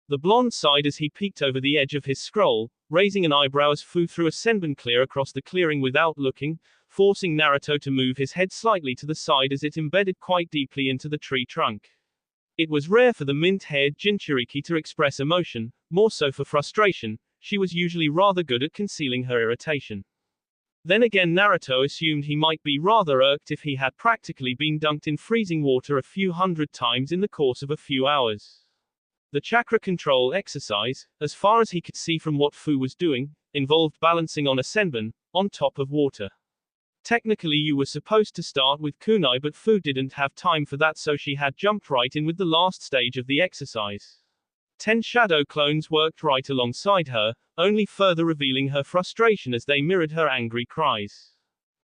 The blonde sighed as he peeked over the edge of his scroll, raising an eyebrow as Fu threw a senbon clear across the clearing without looking, forcing Naruto to move his head slightly to the side as it embedded quite deeply into the tree trunk. It was rare for the mint-haired Jinchuriki to express emotion, more so for frustration. She was usually rather good at concealing her irritation. Then again Naruto assumed he might be rather irked if he had practically been dunked in freezing water a few hundred times in the course of a few hours. The chakra control exercise, as far as he could see from what Fu was doing, involved balancing on a senbon, on top of water. Technically you were supposed to start with kunai but Fu didn't have time for that so she had jumped right in with the last stage of the exercise. 10 shadow clones worked right alongside her, only further revealing her frustration as they mirrored her angry cries.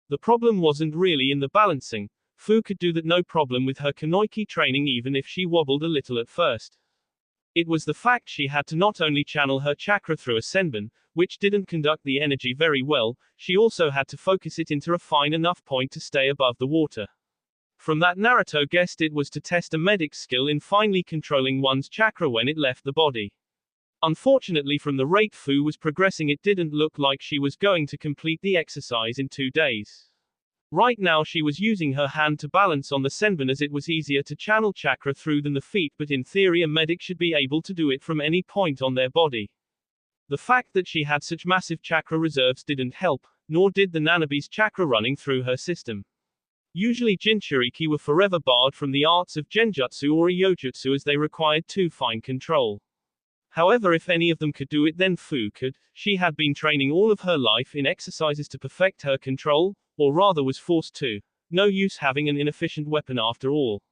The problem wasn't really in the balancing. Fu could do that no problem with her Kanoiki training even if she wobbled a little at first. It was the fact she had to not only channel her chakra through a senbon, which didn't conduct the energy very well, she also had to focus it into a fine enough point to stay above the water. From that Naruto guessed it was to test a medic's skill in finely controlling one's chakra when it left the body. Unfortunately from the rate Fu was progressing it didn't look like she was going to complete the exercise in 2 days. Right now she was using her hand to balance on the senbon as it was easier to channel chakra through than the feet, but in theory a medic should be able to do it from any point on their body. The fact that she had such massive chakra reserves didn't help, nor did the Nanabe's chakra running through her system. Usually Jinchuriki were forever barred from the arts of genjutsu or iojutsu as they required too fine control. However, if any of them could do it, then Fu could. She had been training all of her life in exercises to perfect her control, or rather was forced to. No use having an inefficient weapon after all.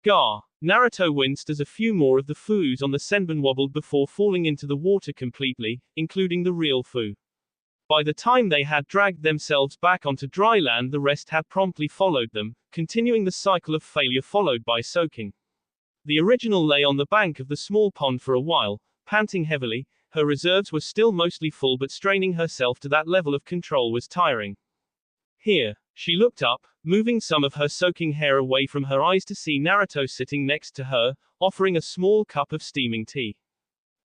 Gah! Naruto winced as a few more of the Fu's on the senbon wobbled before falling into the water completely, including the real Fu. By the time they had dragged themselves back onto dry land, the rest had promptly followed them, continuing the cycle of failure followed by soaking. The original lay on the bank of the small pond for a while, panting heavily. Her reserves were still mostly full, but straining herself to that level of control was tiring. Here, she looked up, moving some of her soaking hair away from her eyes to see Naruto sitting next to her, offering a small cup of steaming tea.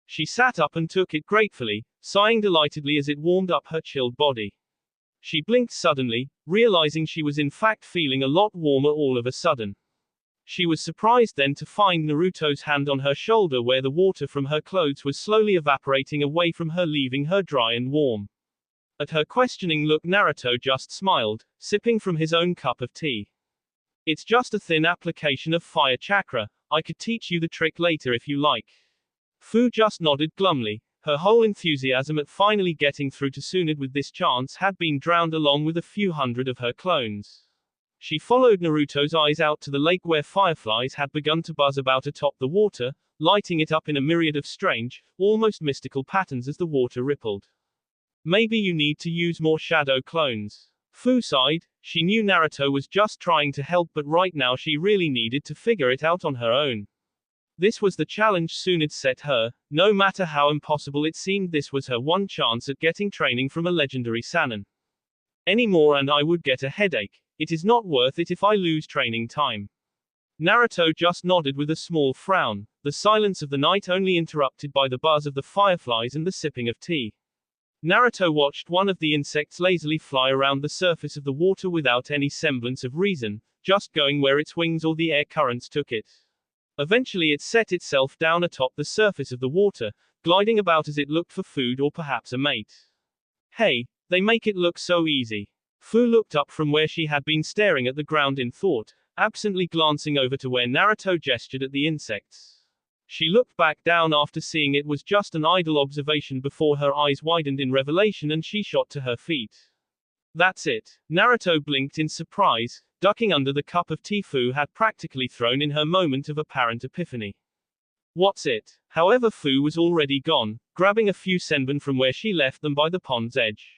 She sat up and took it gratefully, sighing delightedly as it warmed up her chilled body. She blinked suddenly, realizing she was in fact feeling a lot warmer all of a sudden. She was surprised then to find Naruto's hand on her shoulder where the water from her clothes was slowly evaporating away from her, leaving her dry and warm. At her questioning look, Naruto just smiled, sipping from his own cup of tea. It's just a thin application of fire chakra. I could teach you the trick later if you like. Fu just nodded glumly. Her whole enthusiasm at finally getting through to Tsunade with this chance had been drowned along with a few hundred of her clones. She followed Naruto's eyes out to the lake where fireflies had begun to buzz about atop the water, lighting it up in a myriad of strange, almost mystical patterns as the water rippled. Maybe you need to use more shadow clones. Fu sighed. She knew Naruto was just trying to help, but right now she really needed to figure it out on her own. This was the challenge Tsunade set her. No matter how impossible it seemed, this was her one chance at getting training from a legendary Sannin. Any more and I would get a headache. It is not worth it if I lose training time. Naruto just nodded with a small frown, the silence of the night only interrupted by the buzz of the fireflies and the sipping of tea. Naruto watched one of the insects lazily fly around the surface of the water without any semblance of reason, just going where its wings or the air currents took it. Eventually it set itself down atop the surface of the water, gliding about as it looked for food or perhaps a mate. Hey, they make it look so easy. Fu looked up from where she had been staring at the ground in thought, absently glancing over to where Naruto gestured at the insects. She looked back down after seeing it was just an idle observation before her eyes widened in revelation and she shot to her feet. That's it. Naruto blinked in surprise, ducking under the cup of tea Fu had practically thrown in her moment of apparent epiphany. What's it? However, Fu was already gone, grabbing a few senbon from where she left them by the pond's edge.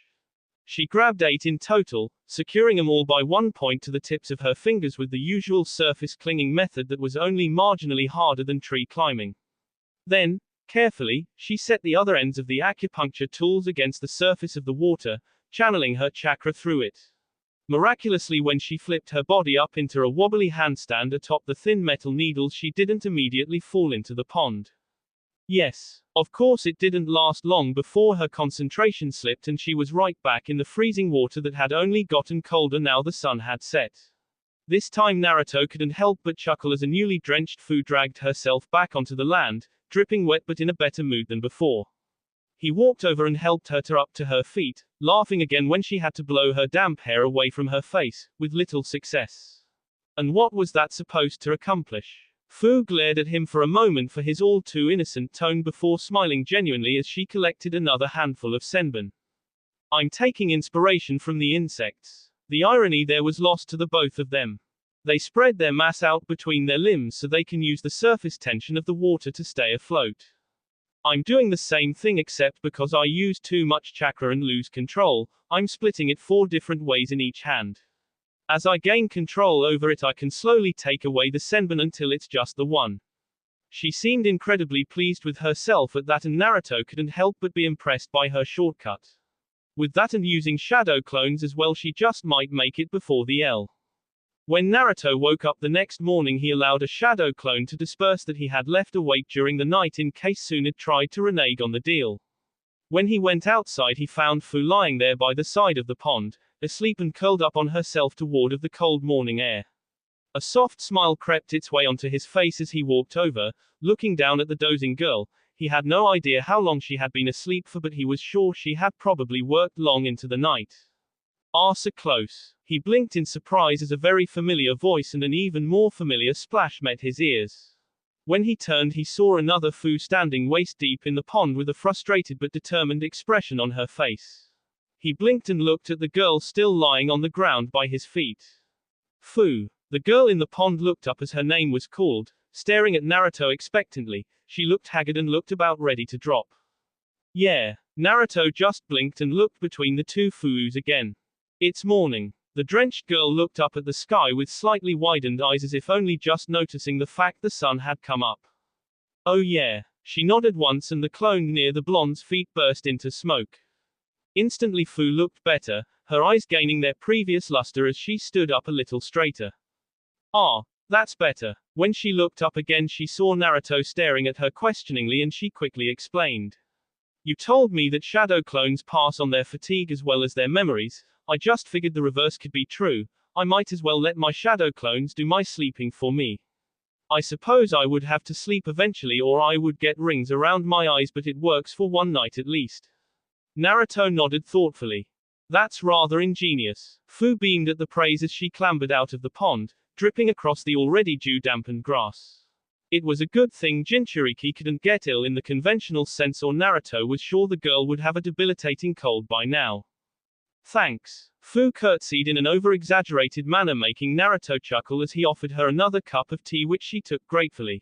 She grabbed 8 in total, securing them all by one point to the tips of her fingers with the usual surface clinging method that was only marginally harder than tree climbing. Then, carefully, she set the other ends of the acupuncture tools against the surface of the water, channeling her chakra through it. Miraculously, when she flipped her body up into a wobbly handstand atop the thin metal needles, she didn't immediately fall into the pond. Yes, of course it didn't last long before her concentration slipped and she was right back in the freezing water that had only gotten colder now the sun had set. This time Naruto couldn't help but chuckle as a newly drenched Fu dragged herself back onto the land, dripping wet but in a better mood than before. He walked over and helped her up to her feet, laughing again when she had to blow her damp hair away from her face, with little success. And what was that supposed to accomplish? Fu glared at him for a moment for his all-too-innocent tone before smiling genuinely as she collected another handful of senbon. I'm taking inspiration from the insects. The irony there was lost to the both of them. They spread their mass out between their limbs so they can use the surface tension of the water to stay afloat. I'm doing the same thing, except because I use too much chakra and lose control, I'm splitting it 4 different ways in each hand. As I gain control over it, I can slowly take away the senbon until it's just the one. She seemed incredibly pleased with herself at that, and Naruto couldn't help but be impressed by her shortcut. With that and using shadow clones as well, she just might make it before the L. When Naruto woke up the next morning, he allowed a shadow clone to disperse that he had left awake during the night in case Tsunade tried to renege on the deal. When he went outside, he found Fu lying there by the side of the pond, asleep and curled up on herself to ward of the cold morning air. A soft smile crept its way onto his face as he walked over, looking down at the dozing girl. He had no idea how long she had been asleep for, but he was sure she had probably worked long into the night. "Ah, so close." He blinked in surprise as a very familiar voice and an even more familiar splash met his ears. When he turned, he saw another Fu standing waist deep in the pond with a frustrated but determined expression on her face. He blinked and looked at the girl still lying on the ground by his feet. Fu. The girl in the pond looked up as her name was called, staring at Naruto expectantly. She looked haggard and looked about ready to drop. Yeah. Naruto just blinked and looked between the two Fus again. It's morning. The drenched girl looked up at the sky with slightly widened eyes as if only just noticing the fact the sun had come up. Oh yeah. She nodded once and the clone near the blonde's feet burst into smoke. Instantly Fu looked better, her eyes gaining their previous luster as she stood up a little straighter. Ah, that's better. When she looked up again she saw Naruto staring at her questioningly and she quickly explained. You told me that shadow clones pass on their fatigue as well as their memories. I just figured the reverse could be true. I might as well let my shadow clones do my sleeping for me. I suppose I would have to sleep eventually or I would get rings around my eyes, but it works for one night at least. Naruto nodded thoughtfully. That's rather ingenious. Fu beamed at the praise as she clambered out of the pond, dripping across the already dew-dampened grass. It was a good thing Jinchuriki couldn't get ill in the conventional sense, or Naruto was sure the girl would have a debilitating cold by now. Thanks. Fu curtsied in an over-exaggerated manner, making Naruto chuckle as he offered her another cup of tea, which she took gratefully.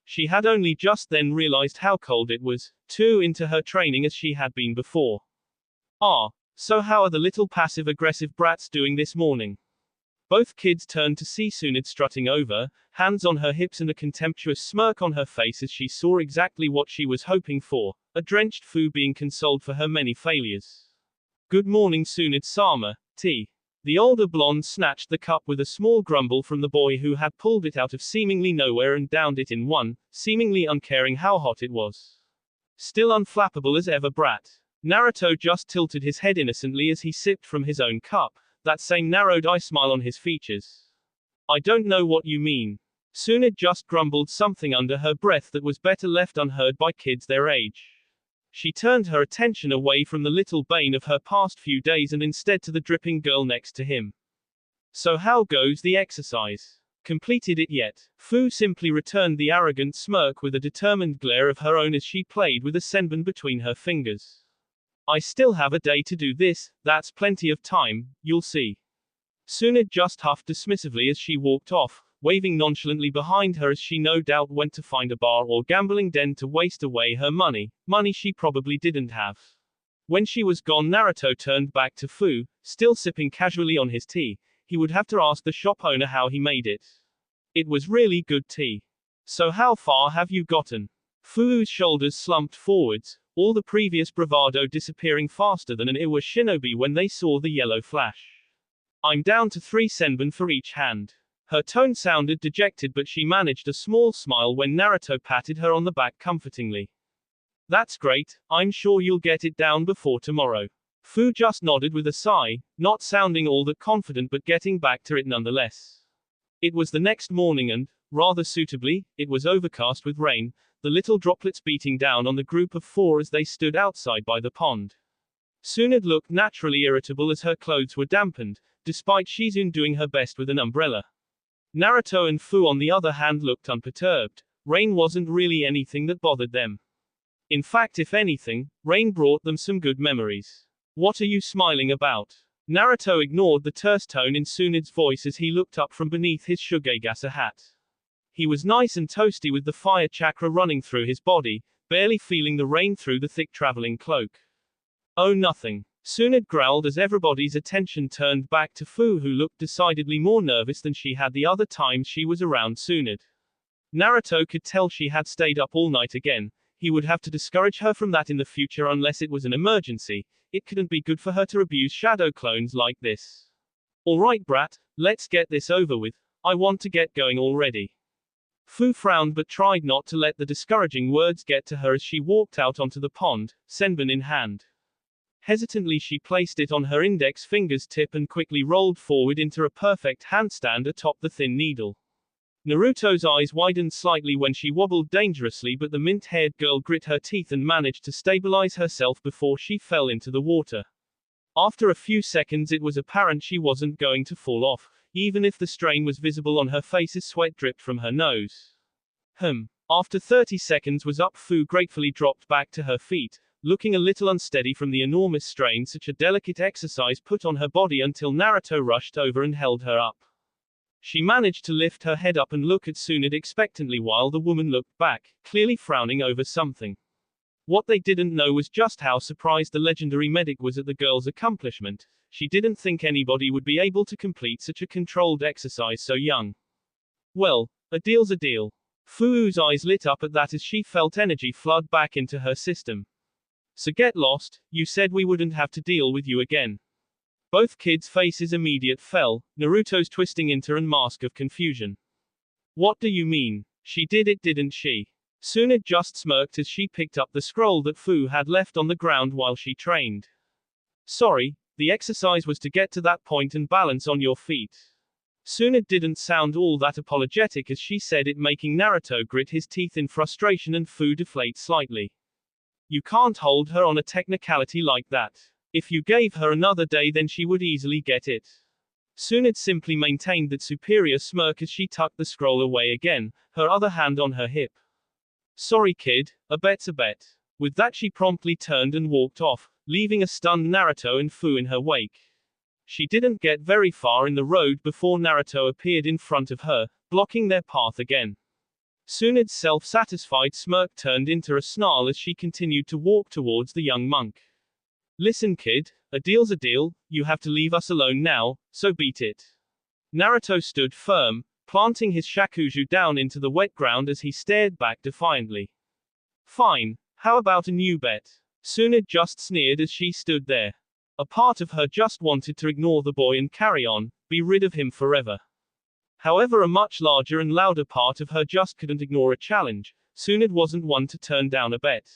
She had only just then realized how cold it was, too into her training as she had been before. Ah, so how are the little passive-aggressive brats doing this morning? Both kids turned to see Tsunade strutting over, hands on her hips and a contemptuous smirk on her face as she saw exactly what she was hoping for, a drenched Fu being consoled for her many failures. Good morning, Tsunade-sama, tea. The older blonde snatched the cup with a small grumble from the boy who had pulled it out of seemingly nowhere and downed it in one, seemingly uncaring how hot it was. Still unflappable as ever, brat. Naruto just tilted his head innocently as he sipped from his own cup, that same narrowed eye smile on his features. I don't know what you mean. Tsunade just grumbled something under her breath that was better left unheard by kids their age. She turned her attention away from the little bane of her past few days and instead to the dripping girl next to him. So how goes the exercise? Completed it yet? Fu simply returned the arrogant smirk with a determined glare of her own as she played with a senbon between her fingers. I still have a day to do this, that's plenty of time, you'll see. Tsunade just huffed dismissively as she walked off, waving nonchalantly behind her as she no doubt went to find a bar or gambling den to waste away her money she probably didn't have. When she was gone, Naruto turned back to Fu, still sipping casually on his tea. He would have to ask the shop owner how he made it. It was really good tea. So how far have you gotten? Fu's shoulders slumped forwards, all the previous bravado disappearing faster than an Iwa shinobi when they saw the yellow flash. I'm down to 3 senbon for each hand. Her tone sounded dejected, but she managed a small smile when Naruto patted her on the back comfortingly. That's great, I'm sure you'll get it down before tomorrow. Fu just nodded with a sigh, not sounding all that confident but getting back to it nonetheless. It was the next morning and, rather suitably, it was overcast with rain, the little droplets beating down on the group of 4 as they stood outside by the pond. Tsunade looked naturally irritable as her clothes were dampened, despite Shizune doing her best with an umbrella. Naruto and Fu on the other hand looked unperturbed. Rain wasn't really anything that bothered them. In fact, if anything, rain brought them some good memories. What are you smiling about? Naruto ignored the terse tone in Tsunade's voice as he looked up from beneath his Shugegasa hat. He was nice and toasty with the fire chakra running through his body, barely feeling the rain through the thick traveling cloak. Oh, nothing. Tsunade growled as everybody's attention turned back to Fu, who looked decidedly more nervous than she had the other times she was around Tsunade. Naruto could tell she had stayed up all night again. He would have to discourage her from that in the future unless it was an emergency. It couldn't be good for her to abuse shadow clones like this. Alright, brat, let's get this over with. I want to get going already. Fu frowned but tried not to let the discouraging words get to her as she walked out onto the pond, senbon in hand. Hesitantly she placed it on her index finger's tip and quickly rolled forward into a perfect handstand atop the thin needle. Naruto's eyes widened slightly when she wobbled dangerously, but the mint-haired girl grit her teeth and managed to stabilize herself before she fell into the water. After a few seconds it was apparent she wasn't going to fall off, even if the strain was visible on her face as sweat dripped from her nose. After 30 seconds was up, Fu gratefully dropped back to her feet, looking a little unsteady from the enormous strain such a delicate exercise put on her body until Naruto rushed over and held her up. She managed to lift her head up and look at Tsunade expectantly while the woman looked back, clearly frowning over something. What they didn't know was just how surprised the legendary medic was at the girl's accomplishment. She didn't think anybody would be able to complete such a controlled exercise so young. Well, a deal's a deal. Fu's eyes lit up at that as she felt energy flood back into her system. So get lost, you said we wouldn't have to deal with you again. Both kids' faces immediately fell, Naruto's twisting into a mask of confusion. What do you mean? She did it, didn't she? Tsunade just smirked as she picked up the scroll that Fu had left on the ground while she trained. Sorry, the exercise was to get to that point and balance on your feet. Tsunade didn't sound all that apologetic as she said it, making Naruto grit his teeth in frustration and Fu deflate slightly. You can't hold her on a technicality like that. If you gave her another day then she would easily get it. Tsunade simply maintained that superior smirk as she tucked the scroll away again, her other hand on her hip. Sorry kid, a bet's a bet. With that she promptly turned and walked off, leaving a stunned Naruto and Fu in her wake. She didn't get very far in the road before Naruto appeared in front of her, blocking their path again. Tsunade's self-satisfied smirk turned into a snarl as she continued to walk towards the young monk. Listen kid, a deal's a deal, you have to leave us alone now, so beat it. Naruto stood firm, planting his shakuju down into the wet ground as he stared back defiantly. Fine, how about a new bet? Tsunade just sneered as she stood there. A part of her just wanted to ignore the boy and carry on, be rid of him forever. However, a much larger and louder part of her just couldn't ignore a challenge. Tsunade wasn't one to turn down a bet.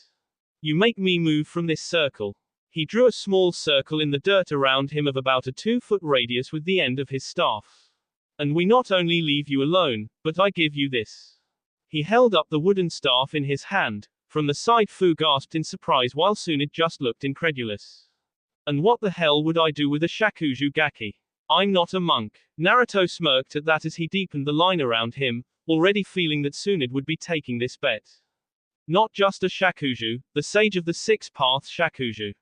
You make me move from this circle. He drew a small circle in the dirt around him of about a 2-foot radius with the end of his staff. And we not only leave you alone, but I give you this. He held up the wooden staff in his hand. From the side Fu gasped in surprise while Tsunade just looked incredulous. And what the hell would I do with a shakuju gaki? I'm not a monk. Naruto smirked at that as he deepened the line around him, already feeling that Tsunade would be taking this bet. Not just a shakuju, the sage of the six-path shakuju.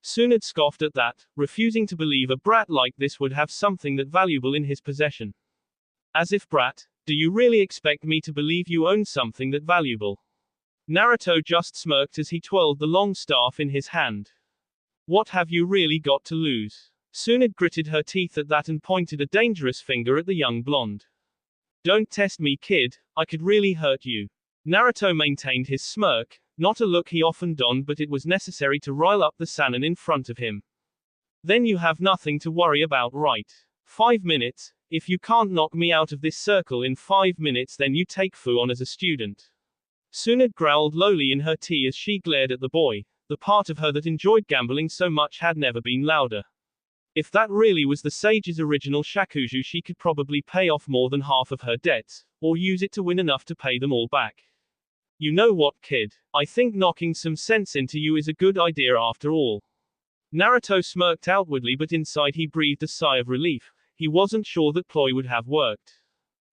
Tsunade scoffed at that, refusing to believe a brat like this would have something that valuable in his possession. As if brat, do you really expect me to believe you own something that valuable? Naruto just smirked as he twirled the long staff in his hand. What have you really got to lose? Tsunade gritted her teeth at that and pointed a dangerous finger at the young blonde. Don't test me kid, I could really hurt you. Naruto maintained his smirk, not a look he often donned, but it was necessary to rile up the Sannin in front of him. Then you have nothing to worry about, right? 5 minutes, if you can't knock me out of this circle in 5 minutes then you take Fu on as a student. Tsunade growled lowly in her tea as she glared at the boy. The part of her that enjoyed gambling so much had never been louder. If that really was the sage's original shakuju, she could probably pay off more than half of her debts, or use it to win enough to pay them all back. You know what kid, I think knocking some sense into you is a good idea after all. Naruto smirked outwardly, but inside he breathed a sigh of relief. He wasn't sure that ploy would have worked.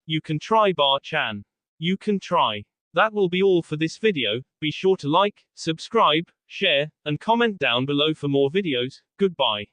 You can try, Bar-chan. You can try. That will be all for this video. Be sure to like, subscribe, share, and comment down below for more videos. Goodbye.